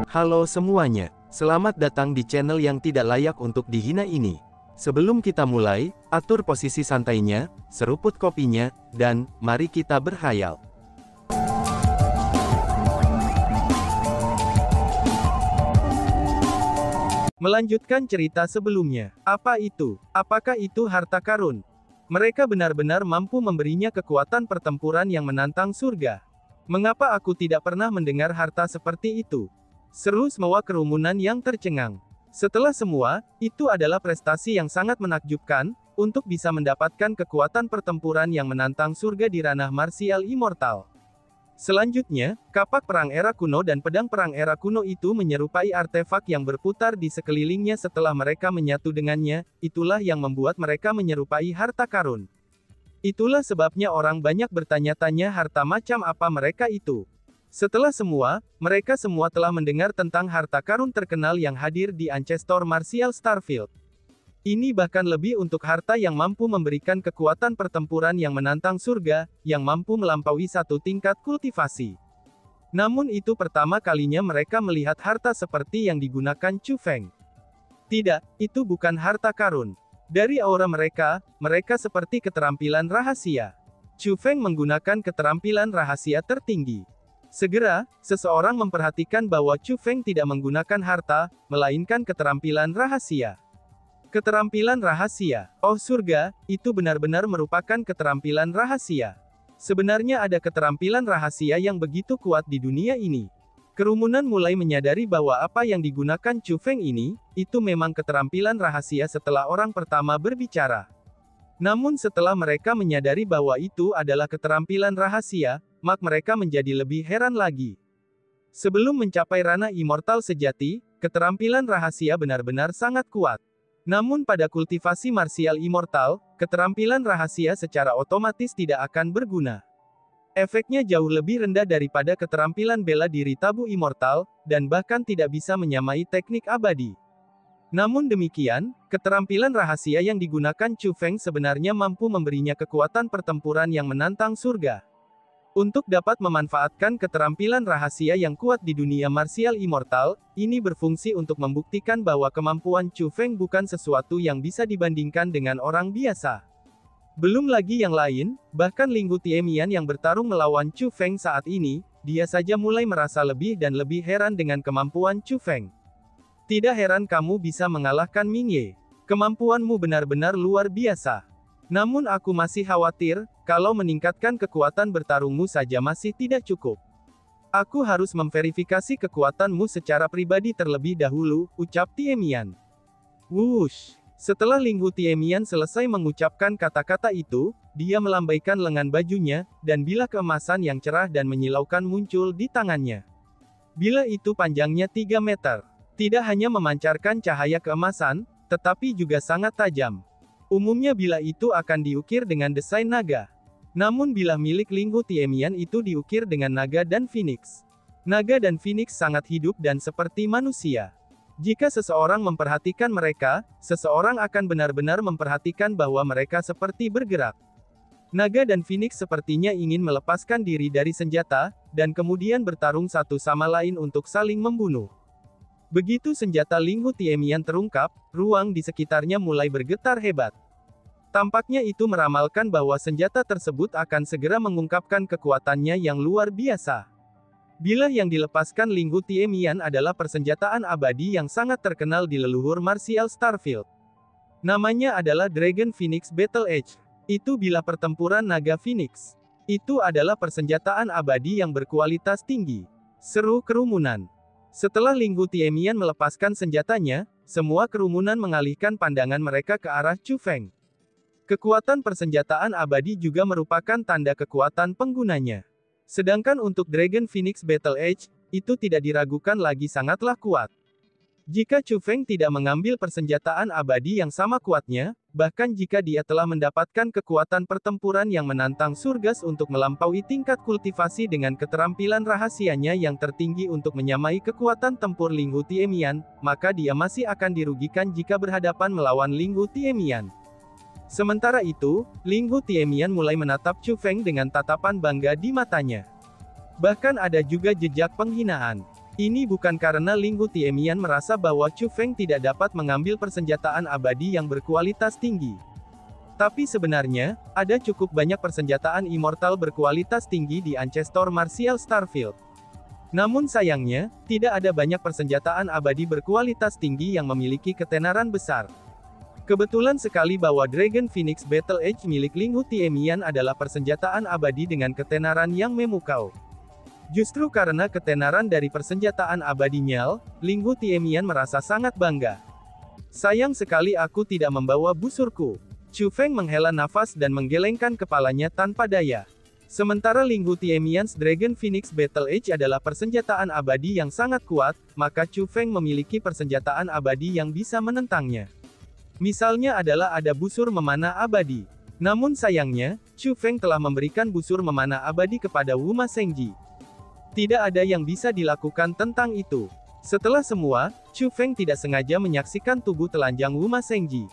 Halo semuanya, selamat datang di channel yang tidak layak untuk dihina ini. Sebelum kita mulai, atur posisi santainya, seruput kopinya, dan mari kita berkhayal. Melanjutkan cerita sebelumnya. Apa itu? Apakah itu harta karun? Mereka benar-benar mampu memberinya kekuatan pertempuran yang menantang surga. Mengapa aku tidak pernah mendengar harta seperti itu? Seru semua kerumunan yang tercengang. Setelah semua, itu adalah prestasi yang sangat menakjubkan, untuk bisa mendapatkan kekuatan pertempuran yang menantang surga di ranah martial immortal. Selanjutnya, kapak perang era kuno dan pedang perang era kuno itu menyerupai artefak yang berputar di sekelilingnya setelah mereka menyatu dengannya, itulah yang membuat mereka menyerupai harta karun. Itulah sebabnya orang banyak bertanya-tanya harta macam apa mereka itu. Setelah semua, mereka semua telah mendengar tentang harta karun terkenal yang hadir di Ancestor Martial Starfield. Ini bahkan lebih untuk harta yang mampu memberikan kekuatan pertempuran yang menantang surga, yang mampu melampaui satu tingkat kultivasi. Namun itu pertama kalinya mereka melihat harta seperti yang digunakan Chu Feng. Tidak, itu bukan harta karun. Dari aura mereka, mereka seperti keterampilan rahasia. Chu Feng menggunakan keterampilan rahasia tertinggi. Segera, seseorang memperhatikan bahwa Chu Feng tidak menggunakan harta, melainkan keterampilan rahasia. Keterampilan rahasia. Oh surga, itu benar-benar merupakan keterampilan rahasia. Sebenarnya ada keterampilan rahasia yang begitu kuat di dunia ini. Kerumunan mulai menyadari bahwa apa yang digunakan Chu Feng ini, itu memang keterampilan rahasia setelah orang pertama berbicara. Namun setelah mereka menyadari bahwa itu adalah keterampilan rahasia, maka mereka menjadi lebih heran lagi. Sebelum mencapai ranah immortal sejati, keterampilan rahasia benar-benar sangat kuat. Namun pada kultivasi martial immortal, keterampilan rahasia secara otomatis tidak akan berguna. Efeknya jauh lebih rendah daripada keterampilan bela diri tabu immortal, dan bahkan tidak bisa menyamai teknik abadi. Namun demikian, keterampilan rahasia yang digunakan Chu Feng sebenarnya mampu memberinya kekuatan pertempuran yang menantang surga. Untuk dapat memanfaatkan keterampilan rahasia yang kuat di dunia martial immortal, ini berfungsi untuk membuktikan bahwa kemampuan Chu Feng bukan sesuatu yang bisa dibandingkan dengan orang biasa. Belum lagi yang lain, bahkan Ling Hu Tiemian yang bertarung melawan Chu Feng saat ini, dia saja mulai merasa lebih dan lebih heran dengan kemampuan Chu Feng. Tidak heran kamu bisa mengalahkan Ming Ye. Kemampuanmu benar-benar luar biasa. Namun aku masih khawatir, kalau meningkatkan kekuatan bertarungmu saja masih tidak cukup. Aku harus memverifikasi kekuatanmu secara pribadi terlebih dahulu, ucap Tiemian. Wush! Setelah Ling Hu Tiemian selesai mengucapkan kata-kata itu, dia melambaikan lengan bajunya, dan bilah keemasan yang cerah dan menyilaukan muncul di tangannya. Bilah itu panjangnya 3 meter. Tidak hanya memancarkan cahaya keemasan, tetapi juga sangat tajam. Umumnya bilah itu akan diukir dengan desain naga. Namun bilah milik Ling Hu Tiemian itu diukir dengan naga dan phoenix. Naga dan phoenix sangat hidup dan seperti manusia. Jika seseorang memperhatikan mereka, seseorang akan benar-benar memperhatikan bahwa mereka seperti bergerak. Naga dan phoenix sepertinya ingin melepaskan diri dari senjata, dan kemudian bertarung satu sama lain untuk saling membunuh. Begitu senjata Ling Hu Tiemian terungkap, ruang di sekitarnya mulai bergetar hebat. Tampaknya itu meramalkan bahwa senjata tersebut akan segera mengungkapkan kekuatannya yang luar biasa. Bilah yang dilepaskan Ling Hu Tiemian adalah persenjataan abadi yang sangat terkenal di leluhur martial Starfield. Namanya adalah Dragon Phoenix Battle Edge. Itu bilah pertempuran naga Phoenix. Itu adalah persenjataan abadi yang berkualitas tinggi. Seru kerumunan. Setelah Ling Hu Tiemian melepaskan senjatanya, semua kerumunan mengalihkan pandangan mereka ke arah Chu Feng. Kekuatan persenjataan abadi juga merupakan tanda kekuatan penggunanya. Sedangkan untuk Dragon Phoenix Battle Edge, itu tidak diragukan lagi sangatlah kuat. Jika Chu Feng tidak mengambil persenjataan abadi yang sama kuatnya, bahkan jika dia telah mendapatkan kekuatan pertempuran yang menantang surga untuk melampaui tingkat kultivasi dengan keterampilan rahasianya yang tertinggi untuk menyamai kekuatan tempur Ling Hu Tiemian, maka dia masih akan dirugikan jika berhadapan melawan Ling Hu Tiemian. Sementara itu, Ling Hu Tiemian mulai menatap Chu Feng dengan tatapan bangga di matanya. Bahkan ada juga jejak penghinaan. Ini bukan karena Ling Hu Tiemian merasa bahwa Chu Feng tidak dapat mengambil persenjataan abadi yang berkualitas tinggi. Tapi sebenarnya, ada cukup banyak persenjataan immortal berkualitas tinggi di Ancestor Martial Starfield. Namun sayangnya, tidak ada banyak persenjataan abadi berkualitas tinggi yang memiliki ketenaran besar. Kebetulan sekali bahwa Dragon Phoenix Battle Edge milik Ling Hu Tiemian adalah persenjataan abadi dengan ketenaran yang memukau. Justru karena ketenaran dari persenjataan abadinya, Ling Hu Tiemian merasa sangat bangga. Sayang sekali aku tidak membawa busurku. Chu Feng menghela nafas dan menggelengkan kepalanya tanpa daya. Sementara Ling Hu Tiemian's Dragon Phoenix Battle Edge adalah persenjataan abadi yang sangat kuat, maka Chu Feng memiliki persenjataan abadi yang bisa menentangnya. Misalnya adalah ada busur memanah abadi. Namun sayangnya, Chu Feng telah memberikan busur memanah abadi kepada Wu Ma Shengji. Tidak ada yang bisa dilakukan tentang itu. Setelah semua, Chu Feng tidak sengaja menyaksikan tubuh telanjang Wu Ma Shengji.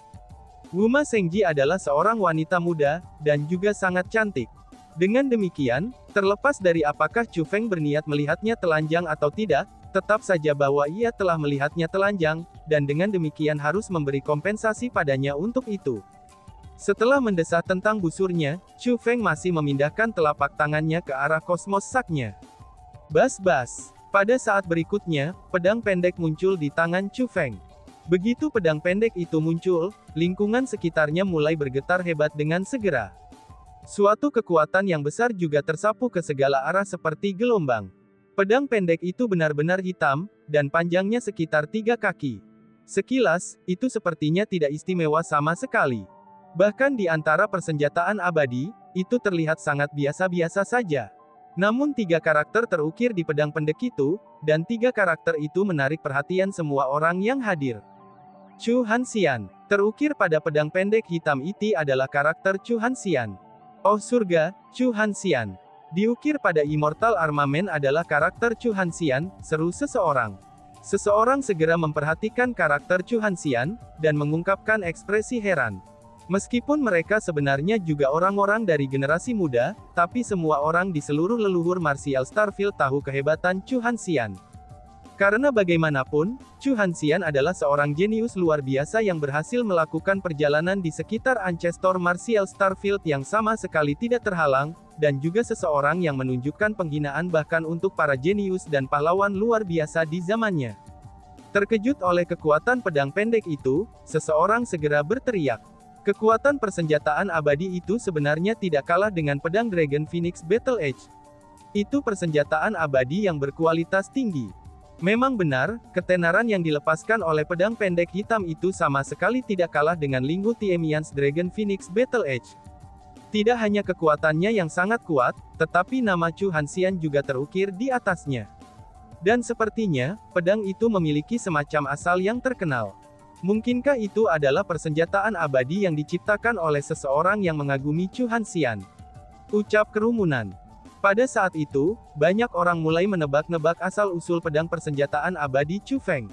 Wu Ma Shengji adalah seorang wanita muda, dan juga sangat cantik. Dengan demikian, terlepas dari apakah Chu Feng berniat melihatnya telanjang atau tidak, tetap saja bahwa ia telah melihatnya telanjang, dan dengan demikian harus memberi kompensasi padanya untuk itu. Setelah mendesah tentang busurnya, Chu Feng masih memindahkan telapak tangannya ke arah kosmos saknya. Bas-bas. Pada saat berikutnya, pedang pendek muncul di tangan Chu Feng. Begitu pedang pendek itu muncul, lingkungan sekitarnya mulai bergetar hebat dengan segera. Suatu kekuatan yang besar juga tersapu ke segala arah seperti gelombang. Pedang pendek itu benar-benar hitam, dan panjangnya sekitar 3 kaki. Sekilas, itu sepertinya tidak istimewa sama sekali. Bahkan di antara persenjataan abadi, itu terlihat sangat biasa-biasa saja. Namun 3 karakter terukir di pedang pendek itu, dan 3 karakter itu menarik perhatian semua orang yang hadir. Chu Hanxian. Terukir pada pedang pendek hitam itu adalah karakter Chu Hanxian. Oh surga, Chu Hanxian. Diukir pada Immortal Armament adalah karakter Chu Hanxian, seru seseorang. Seseorang segera memperhatikan karakter Chu Hanxian, dan mengungkapkan ekspresi heran. Meskipun mereka sebenarnya juga orang-orang dari generasi muda, tapi semua orang di seluruh leluhur Martial Starfield tahu kehebatan Chu Hanxian. Karena bagaimanapun, Chu Hanxian adalah seorang jenius luar biasa yang berhasil melakukan perjalanan di sekitar Ancestor Martial Starfield yang sama sekali tidak terhalang, dan juga seseorang yang menunjukkan penghinaan bahkan untuk para jenius dan pahlawan luar biasa di zamannya. Terkejut oleh kekuatan pedang pendek itu, seseorang segera berteriak. Kekuatan persenjataan abadi itu sebenarnya tidak kalah dengan pedang Dragon Phoenix Battle Edge. Itu persenjataan abadi yang berkualitas tinggi. Memang benar, ketenaran yang dilepaskan oleh pedang pendek hitam itu sama sekali tidak kalah dengan Ling Hu Tiemian's Dragon Phoenix Battle Edge. Tidak hanya kekuatannya yang sangat kuat, tetapi nama Chu Hanxian juga terukir di atasnya. Dan sepertinya, pedang itu memiliki semacam asal yang terkenal. Mungkinkah itu adalah persenjataan abadi yang diciptakan oleh seseorang yang mengagumi Chu Hanxian? Ucap kerumunan. Pada saat itu, banyak orang mulai menebak-nebak asal-usul pedang persenjataan abadi Chu Feng.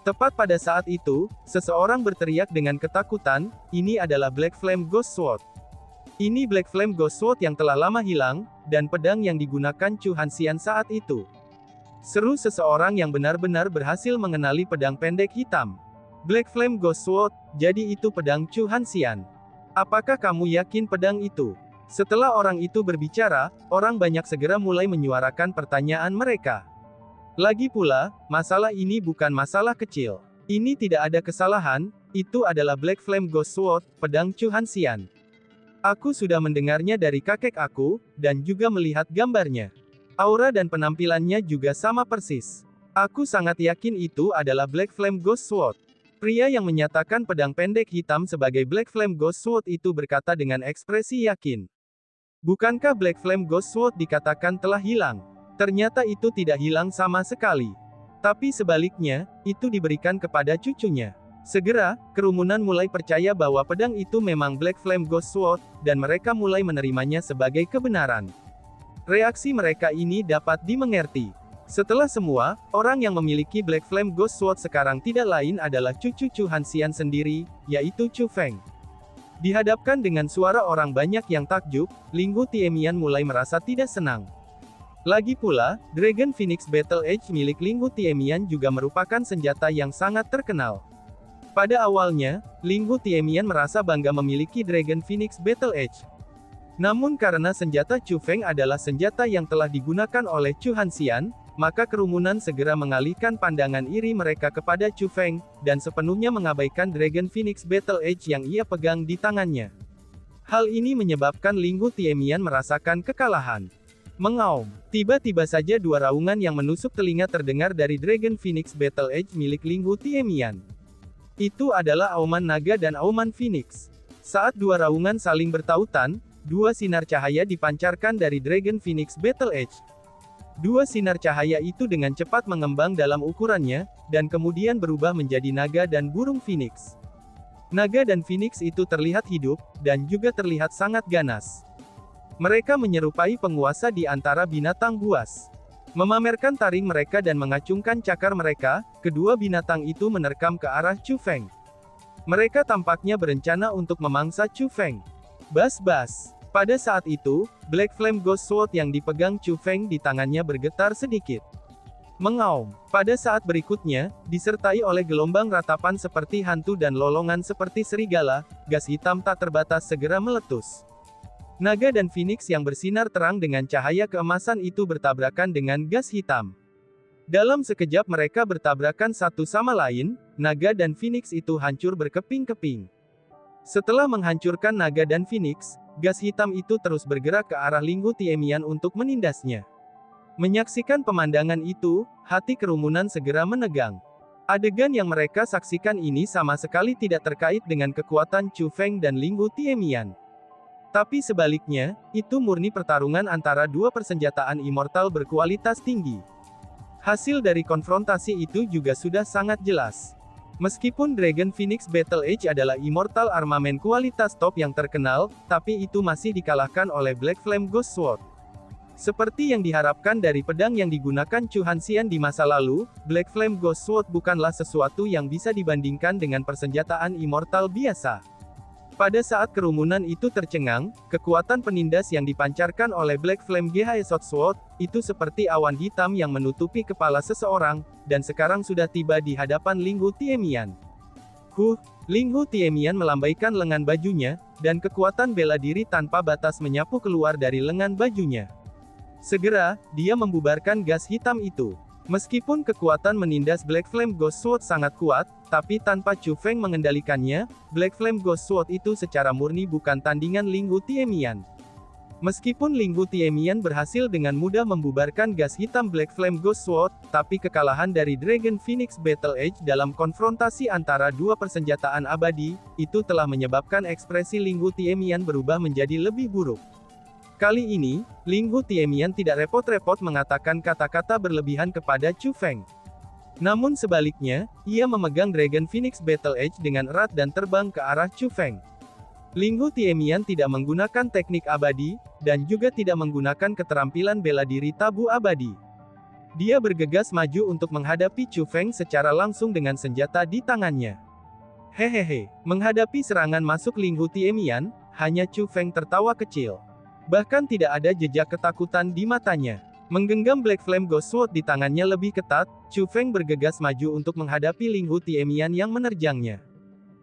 Tepat pada saat itu, seseorang berteriak dengan ketakutan, ini adalah Black Flame Ghost Sword. Ini Black Flame Ghost Sword yang telah lama hilang, dan pedang yang digunakan Chu Hanxian saat itu. Seru seseorang yang benar-benar berhasil mengenali pedang pendek hitam. Black Flame Ghost Sword, jadi itu pedang Chu Hanxian. Apakah kamu yakin pedang itu? Setelah orang itu berbicara, orang banyak segera mulai menyuarakan pertanyaan mereka. Lagi pula, masalah ini bukan masalah kecil. Ini tidak ada kesalahan, itu adalah Black Flame Ghost Sword, pedang Chu Hanxian. Aku sudah mendengarnya dari kakek aku, dan juga melihat gambarnya. Aura dan penampilannya juga sama persis. Aku sangat yakin itu adalah Black Flame Ghost Sword. Pria yang menyatakan pedang pendek hitam sebagai Black Flame Ghost Sword itu berkata dengan ekspresi yakin. Bukankah Black Flame Ghost Sword dikatakan telah hilang? Ternyata itu tidak hilang sama sekali. Tapi sebaliknya, itu diberikan kepada cucunya. Segera, kerumunan mulai percaya bahwa pedang itu memang Black Flame Ghost Sword, dan mereka mulai menerimanya sebagai kebenaran. Reaksi mereka ini dapat dimengerti. Setelah semua, orang yang memiliki Black Flame Ghost Sword sekarang tidak lain adalah cucu Chu Hanxian sendiri, yaitu Chu Feng. Dihadapkan dengan suara orang banyak yang takjub, Ling Hu Tiemian mulai merasa tidak senang. Lagi pula, Dragon Phoenix Battle Edge milik Ling Hu Tiemian juga merupakan senjata yang sangat terkenal. Pada awalnya, Ling Hu Tiemian merasa bangga memiliki Dragon Phoenix Battle Edge. Namun karena senjata Chu Feng adalah senjata yang telah digunakan oleh Chu Hanxian, maka kerumunan segera mengalihkan pandangan iri mereka kepada Chu Feng, dan sepenuhnya mengabaikan Dragon Phoenix Battle Edge yang ia pegang di tangannya. Hal ini menyebabkan Ling Hu Tiemian merasakan kekalahan. Mengaum. Tiba-tiba saja dua raungan yang menusuk telinga terdengar dari Dragon Phoenix Battle Edge milik Ling Hu Tiemian. Itu adalah auman naga dan auman phoenix. Saat dua raungan saling bertautan, dua sinar cahaya dipancarkan dari Dragon Phoenix Battle Edge. Dua sinar cahaya itu dengan cepat mengembang dalam ukurannya, dan kemudian berubah menjadi naga dan burung phoenix. Naga dan phoenix itu terlihat hidup, dan juga terlihat sangat ganas. Mereka menyerupai penguasa di antara binatang buas. Memamerkan taring mereka dan mengacungkan cakar mereka, kedua binatang itu menerkam ke arah Chu Feng. Mereka tampaknya berencana untuk memangsa Chu Feng. Bas-bas. Pada saat itu, Black Flame Ghost Sword yang dipegang Chu Feng di tangannya bergetar sedikit. Mengaum. Pada saat berikutnya, disertai oleh gelombang ratapan seperti hantu dan lolongan seperti serigala, gas hitam tak terbatas segera meletus. Naga dan phoenix yang bersinar terang dengan cahaya keemasan itu bertabrakan dengan gas hitam. Dalam sekejap mereka bertabrakan satu sama lain, naga dan phoenix itu hancur berkeping-keping. Setelah menghancurkan naga dan phoenix, gas hitam itu terus bergerak ke arah Ling Hu Tiemian untuk menindasnya. Menyaksikan pemandangan itu, hati kerumunan segera menegang. Adegan yang mereka saksikan ini sama sekali tidak terkait dengan kekuatan Chu Feng dan Ling Hu Tiemian. Tapi sebaliknya, itu murni pertarungan antara dua persenjataan immortal berkualitas tinggi. Hasil dari konfrontasi itu juga sudah sangat jelas. Meskipun Dragon Phoenix Battle Edge adalah immortal armamen kualitas top yang terkenal, tapi itu masih dikalahkan oleh Black Flame Ghost Sword. Seperti yang diharapkan dari pedang yang digunakan Chu Hanxian di masa lalu, Black Flame Ghost Sword bukanlah sesuatu yang bisa dibandingkan dengan persenjataan immortal biasa. Pada saat kerumunan itu tercengang, kekuatan penindas yang dipancarkan oleh Black Flame GHS Sword, itu seperti awan hitam yang menutupi kepala seseorang, dan sekarang sudah tiba di hadapan Ling Hu Tiemian. Ling Hu Tiemian melambaikan lengan bajunya, dan kekuatan bela diri tanpa batas menyapu keluar dari lengan bajunya. Segera, dia membubarkan gas hitam itu. Meskipun kekuatan menindas Black Flame Ghost Sword sangat kuat, tapi tanpa Chu Feng mengendalikannya, Black Flame Ghost Sword itu secara murni bukan tandingan Ling Hu Tiemian. Meskipun Ling Hu Tiemian berhasil dengan mudah membubarkan gas hitam Black Flame Ghost Sword, tapi kekalahan dari Dragon Phoenix Battle Edge dalam konfrontasi antara dua persenjataan abadi, itu telah menyebabkan ekspresi Ling Hu Tiemian berubah menjadi lebih buruk. Kali ini, Ling Hu Tiemian tidak repot-repot mengatakan kata-kata berlebihan kepada Chu Feng. Namun sebaliknya, ia memegang Dragon Phoenix Battle Edge dengan erat dan terbang ke arah Chu Feng. Ling Hu Tiemian tidak menggunakan teknik abadi, dan juga tidak menggunakan keterampilan bela diri tabu abadi. Dia bergegas maju untuk menghadapi Chu Feng secara langsung dengan senjata di tangannya. Hehehe, menghadapi serangan masuk Ling Hu Tiemian, hanya Chu Feng tertawa kecil. Bahkan tidak ada jejak ketakutan di matanya. Menggenggam Black Flame Ghost Sword di tangannya lebih ketat, Chu Feng bergegas maju untuk menghadapi Ling Hu Tiemian yang menerjangnya.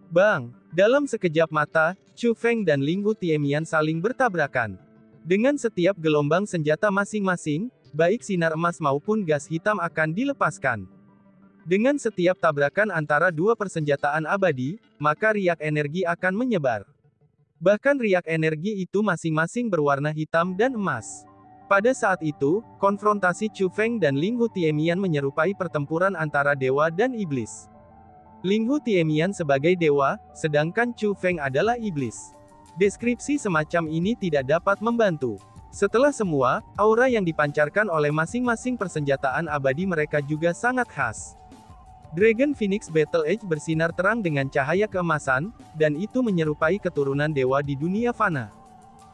Bang! Dalam sekejap mata, Chu Feng dan Ling Hu Tiemian saling bertabrakan. Dengan setiap gelombang senjata masing-masing, baik sinar emas maupun gas hitam akan dilepaskan. Dengan setiap tabrakan antara dua persenjataan abadi, maka riak energi akan menyebar. Bahkan riak energi itu masing-masing berwarna hitam dan emas. Pada saat itu, konfrontasi Chu Feng dan Ling Hu Tiemian menyerupai pertempuran antara dewa dan iblis. Ling Hu Tiemian sebagai dewa, sedangkan Chu Feng adalah iblis. Deskripsi semacam ini tidak dapat membantu. Setelah semua, aura yang dipancarkan oleh masing-masing persenjataan abadi mereka juga sangat khas. Dragon Phoenix Battle Edge bersinar terang dengan cahaya keemasan, dan itu menyerupai keturunan dewa di dunia fana.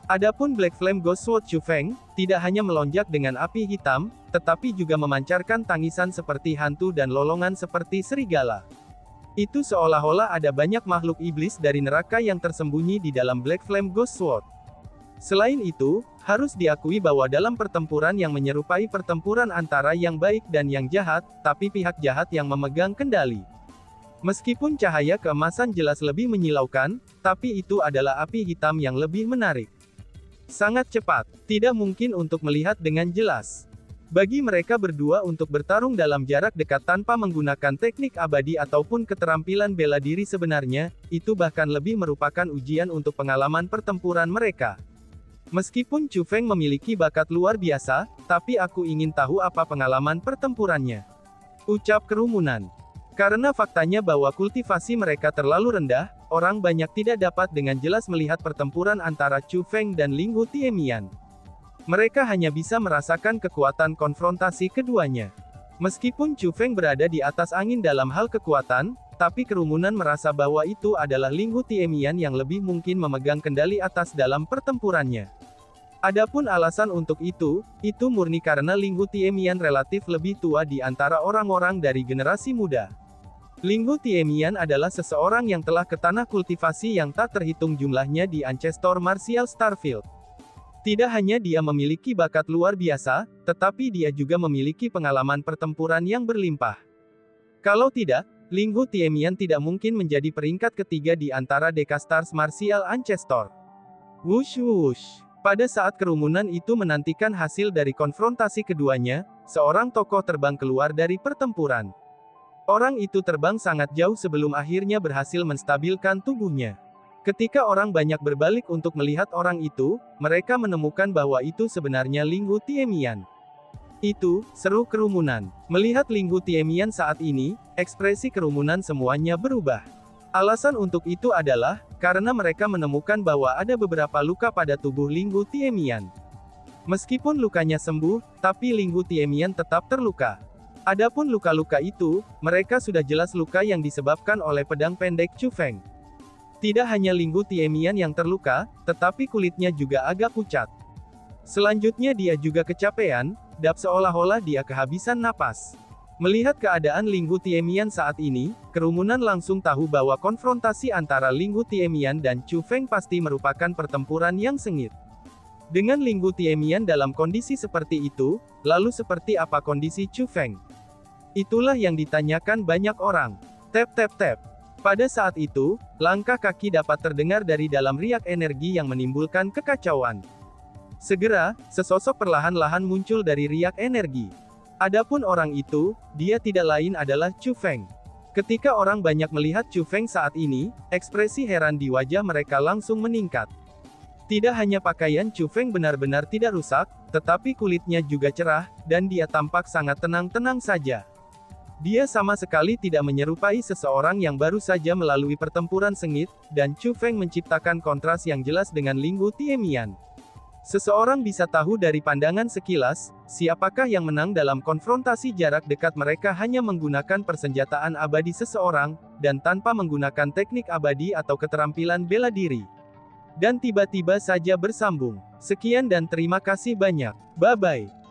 Adapun Black Flame Ghost Sword Chu Feng, tidak hanya melonjak dengan api hitam, tetapi juga memancarkan tangisan seperti hantu dan lolongan seperti serigala. Itu seolah-olah ada banyak makhluk iblis dari neraka yang tersembunyi di dalam Black Flame Ghost Sword. Selain itu, Harus diakui bahwa dalam pertempuran yang menyerupai pertempuran antara yang baik dan yang jahat, tapi pihak jahat yang memegang kendali. Meskipun cahaya keemasan jelas lebih menyilaukan, tapi itu adalah api hitam yang lebih menarik. Sangat cepat, tidak mungkin untuk melihat dengan jelas. Bagi mereka berdua untuk bertarung dalam jarak dekat tanpa menggunakan teknik abadi ataupun keterampilan bela diri sebenarnya, itu bahkan lebih merupakan ujian untuk pengalaman pertempuran mereka. Meskipun Chu Feng memiliki bakat luar biasa, tapi aku ingin tahu apa pengalaman pertempurannya. Ucap kerumunan. Karena faktanya bahwa kultivasi mereka terlalu rendah, orang banyak tidak dapat dengan jelas melihat pertempuran antara Chu Feng dan Linghu Tiemian. Mereka hanya bisa merasakan kekuatan konfrontasi keduanya. Meskipun Chu Feng berada di atas angin dalam hal kekuatan, tapi kerumunan merasa bahwa itu adalah Linghu Tiemian yang lebih mungkin memegang kendali atas dalam pertempurannya. Adapun alasan untuk itu murni karena Linghu Tiemian relatif lebih tua di antara orang-orang dari generasi muda. Linghu Tiemian adalah seseorang yang telah ke tanah kultivasi yang tak terhitung jumlahnya di Ancestor Martial Starfield. Tidak hanya dia memiliki bakat luar biasa, tetapi dia juga memiliki pengalaman pertempuran yang berlimpah. Kalau tidak, Linghu Tiemian tidak mungkin menjadi peringkat ketiga di antara Decastars Martial Ancestor. Wush wush. Pada saat kerumunan itu menantikan hasil dari konfrontasi keduanya, seorang tokoh terbang keluar dari pertempuran. Orang itu terbang sangat jauh sebelum akhirnya berhasil menstabilkan tubuhnya. Ketika orang banyak berbalik untuk melihat orang itu, mereka menemukan bahwa itu sebenarnya Linghu Tiemian. Itu, seru kerumunan. Melihat Linghu Tiemian saat ini, ekspresi kerumunan semuanya berubah. Alasan untuk itu adalah, karena mereka menemukan bahwa ada beberapa luka pada tubuh Linghu Tiemian. Meskipun lukanya sembuh, tapi Linghu Tiemian tetap terluka. Adapun luka-luka itu, mereka sudah jelas luka yang disebabkan oleh pedang pendek Chu Feng. Tidak hanya Linghu Tiemian yang terluka, tetapi kulitnya juga agak pucat. Selanjutnya dia juga kecapean, seolah-olah dia kehabisan napas. Melihat keadaan Linghu Tiemian saat ini, kerumunan langsung tahu bahwa konfrontasi antara Linghu Tiemian dan Chu Feng pasti merupakan pertempuran yang sengit. Dengan Linghu Tiemian dalam kondisi seperti itu, lalu seperti apa kondisi Chu Feng? Itulah yang ditanyakan banyak orang. Tap tap tap. Pada saat itu, langkah kaki dapat terdengar dari dalam riak energi yang menimbulkan kekacauan. Segera, sesosok perlahan-lahan muncul dari riak energi. Adapun orang itu, dia tidak lain adalah Chu Feng. Ketika orang banyak melihat Chu Feng saat ini, ekspresi heran di wajah mereka langsung meningkat. Tidak hanya pakaian Chu Feng benar-benar tidak rusak, tetapi kulitnya juga cerah, dan dia tampak sangat tenang-tenang saja. Dia sama sekali tidak menyerupai seseorang yang baru saja melalui pertempuran sengit, dan Chu Feng menciptakan kontras yang jelas dengan Linghu Tiemian. Seseorang bisa tahu dari pandangan sekilas, siapakah yang menang dalam konfrontasi jarak dekat mereka hanya menggunakan persenjataan abadi seseorang, dan tanpa menggunakan teknik abadi atau keterampilan bela diri. Dan tiba-tiba saja bersambung. Sekian dan terima kasih banyak. Bye-bye.